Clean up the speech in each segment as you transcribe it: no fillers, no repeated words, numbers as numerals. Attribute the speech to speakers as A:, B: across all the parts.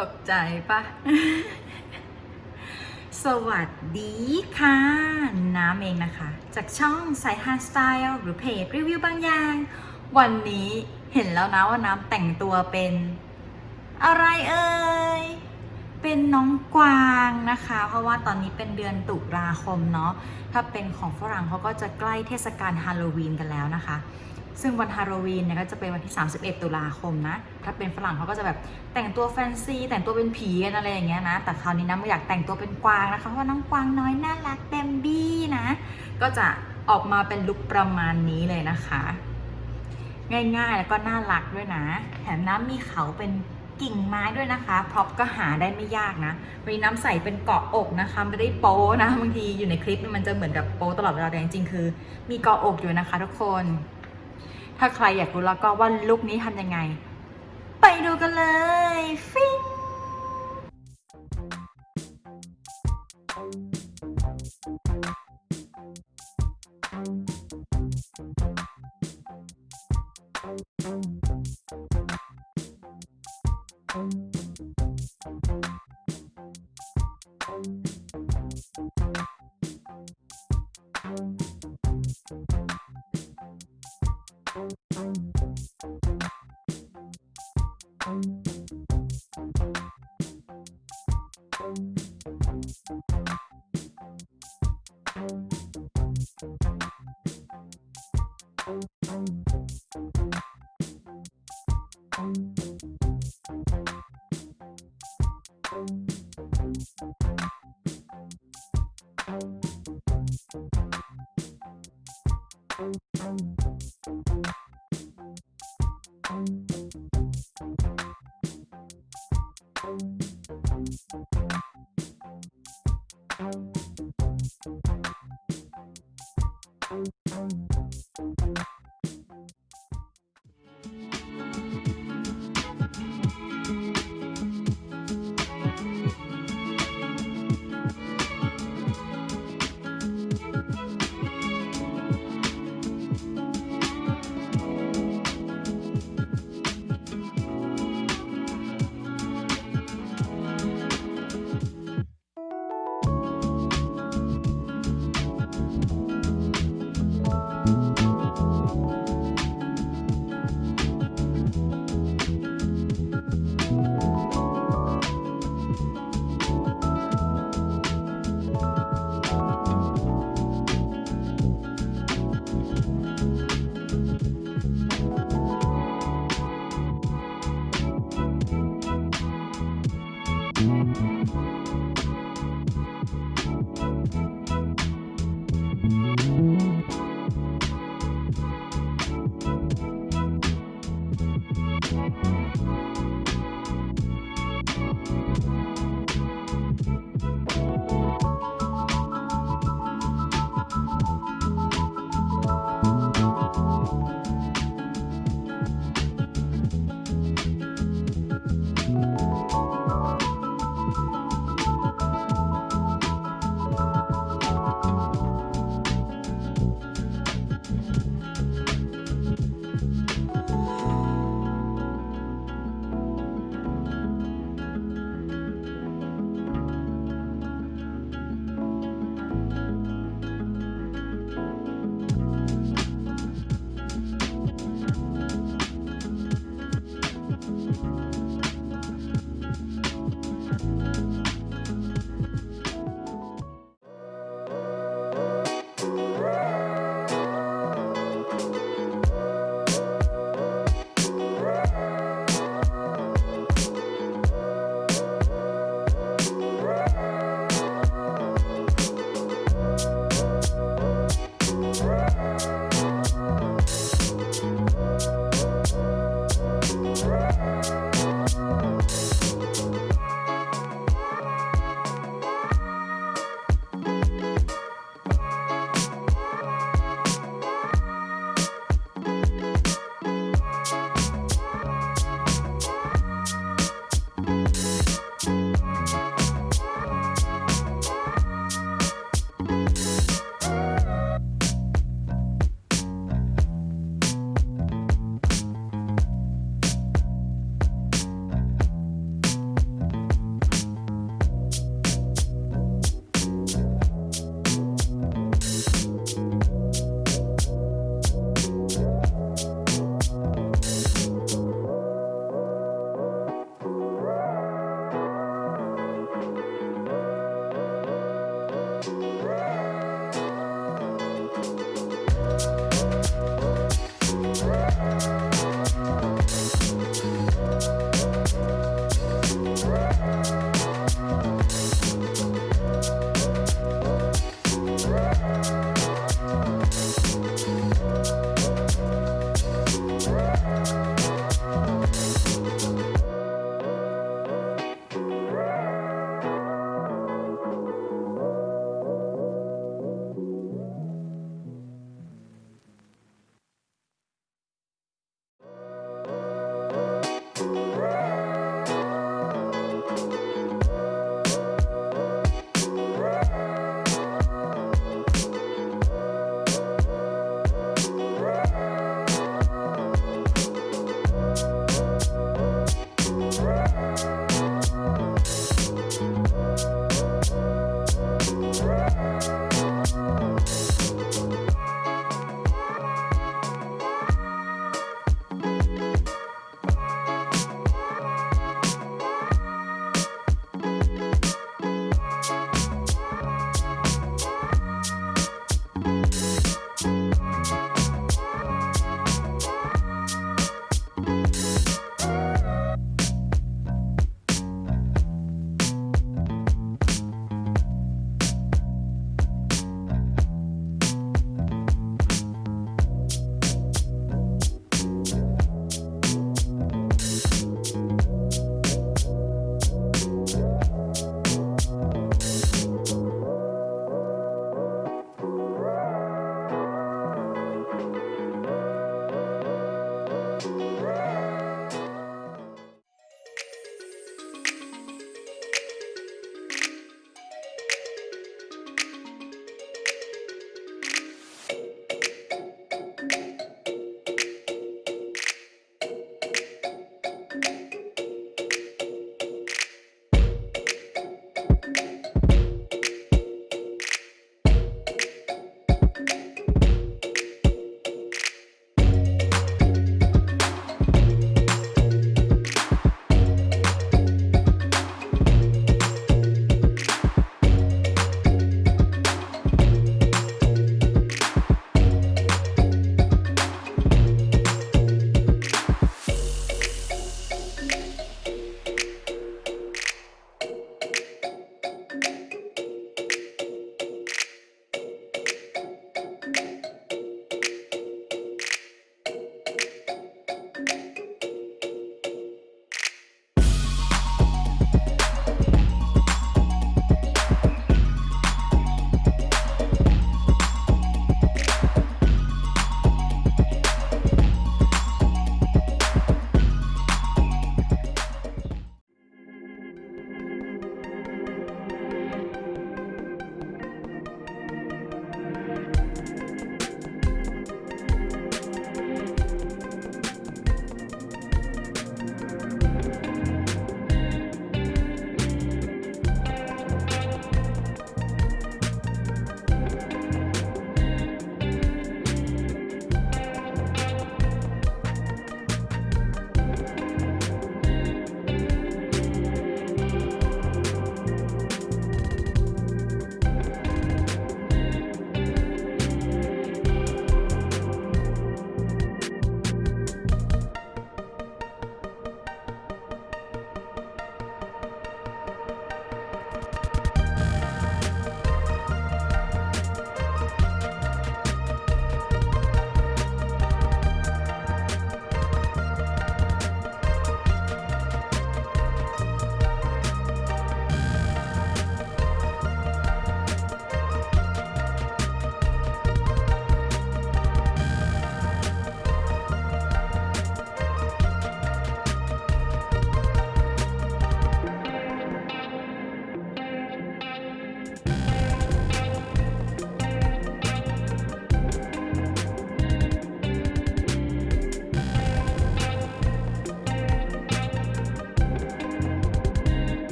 A: ตกใจปะ สวัสดีค่ะน้ำเองนะคะจากช่องสายฮาร์ดสไตล์หรือเพจรีวิวบางอย่างวันนี้เห็นแล้วนะว่าน้ำแต่งตัวเป็นอะไรเอ่ยเป็นน้องกวางนะคะเพราะว่าตอนนี้เป็นเดือนตุลาคมเนาะถ้าเป็นของฝรั่งเขาก็จะใกล้เทศกาลฮาโลวีนกันแล้วนะคะซึ่งวันฮาโลวีนเนี่ยก็จะเป็นวันที่31ตุลาคมนะถ้าเป็นฝรั่งเขาก็จะแบบแต่งตัวแฟนซีแต่งตัวเป็นผีกันอะไรอย่างเงี้ยนะแต่คราวนี้น้ำไม่อยากแต่งตัวเป็นกวางนะคะเพราะว่าน้องกวางน้อยน่ารักเบมบี้นะก็จะออกมาเป็นลุคประมาณนี้เลยนะคะง่ายๆแล้วก็น่ารักด้วยนะแถมน้ำมีเขาเป็นกิ่งไม้ด้วยนะคะพร็อพก็หาได้ไม่ยากนะวันนี้น้ำใส่เป็นเกาะอกนะคะไม่ได้โป๊นะบางทีอยู่ในคลิปมันจะเหมือนกับโป๊ตลอดเวลาแต่จริงๆคือมีเกาะอกอยู่นะคะทุกคนถ้าใครอยากรู้แล้วก็ว่าลุคนี้ทำยังไงไปดูกันเลยฟิง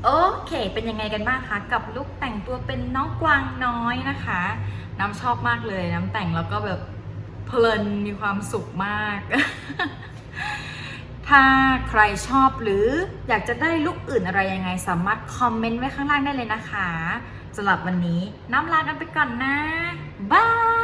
A: โอเค เป็นยังไงกันบ้างคะกับลุคแต่งตัวเป็นน้องกวางน้อยนะคะ น้ำชอบมากเลยน้ำแต่งแล้วก็แบบเพลินมีความสุขมาก ถ้าใครชอบหรืออยากจะได้ลุคอื่นอะไรยังไงสามารถคอมเมนต์ไว้ข้างล่างได้เลยนะคะสำหรับวันนี้น้ำลากันไปก่อนนะบาย